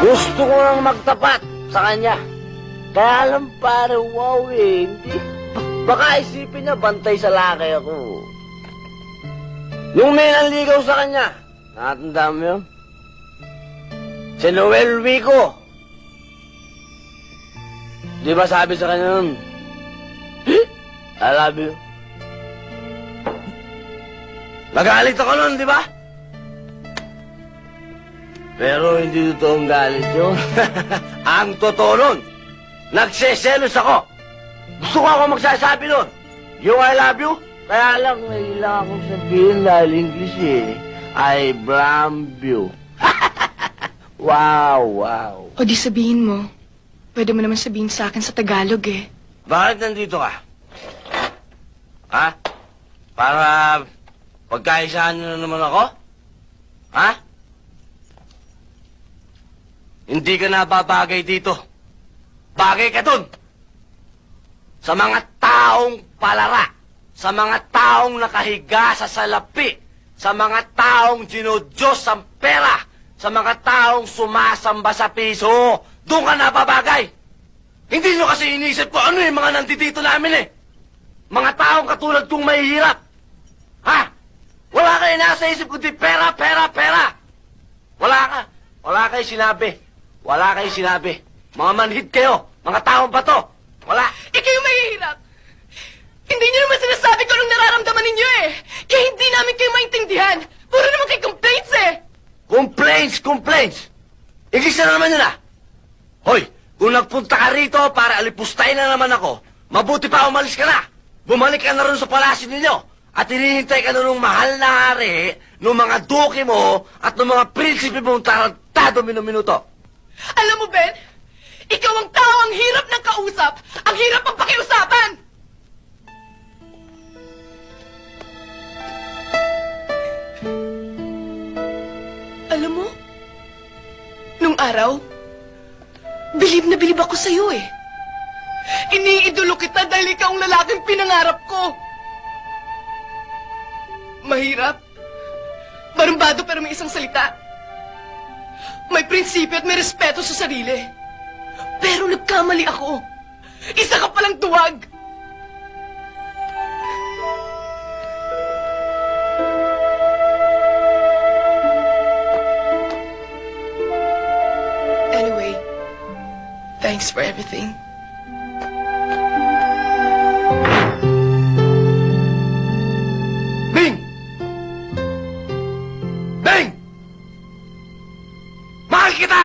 Gusto ko lang magtapat sa kanya. Kaya lang pare, wow eh. Hindi. Baka isipin niya bantay sa laki ako. Yung may nanligaw sa kanya, nakatanda mo yun? Si Noel Rico. Di ba sabi sa kanya nun, I love you. Nagalit ako nun, di ba? Pero hindi totoong galit yun. Ang totoo nun, nagseselos ako. Gusto ko ako magsasabi nun. Yung I love you, kaya lang nailang akong sabihin dahil English eh. I blam you. Wow, wow. O di sabihin mo. Pwede mo naman sabihin sa akin sa Tagalog eh. Bakit nandito ka? Ha? Para pagkaisahan nyo na naman ako? Ha? Hindi ka nababagay dito. Bagay ka dun. Sa mga taong palara. Sa mga taong nakahiga sa salapi. Sa mga taong dinudyos ang pera. Sa mga taong sumasamba sa piso. Doon ka nababagay. Hindi nyo kasi inisip ko ano yung mga nandito namin eh. Mga taong katulad kong mahihirap. Ha? Wala kayo nasa isip kundi pera, pera, pera. Wala ka. Wala kayo sinabi. Wala kayo sinabi. Mga manhid kayo. Mga taong bato. Wala. Ikaw yung mahihirap. Hindi nyo naman sinasabi ko anong nararamdaman ninyo eh. Kaya hindi namin kayo maintindihan. Puro naman kayo complaints eh. Complaints, complaints. English na naman yun ah. Hoy, kung nagpunta ka rito para alipustahin na naman ako, mabuti pa umalis ka na. Bumalik ka na rin sa palasyo ninyo. At hinihintay ka na nung mahal na hari, nung mga duki mo, at nung mga prinsipe mong tarantado minuto. Alam mo, Ben? Ikaw ang tao ang hirap ng kausap. Ang hirap ang pakiusapan. Alam mo, nung araw, bilib na bilib ako sa'yo eh. Iniidolo kita dahil ikaw ang lalaking pinangarap ko. Mahirap. Barumbado pero may isang salita. May prinsipyo at may respeto sa sarili. Pero nagkamali ako. Isa ka palang tuwag. Anyway, thanks for everything.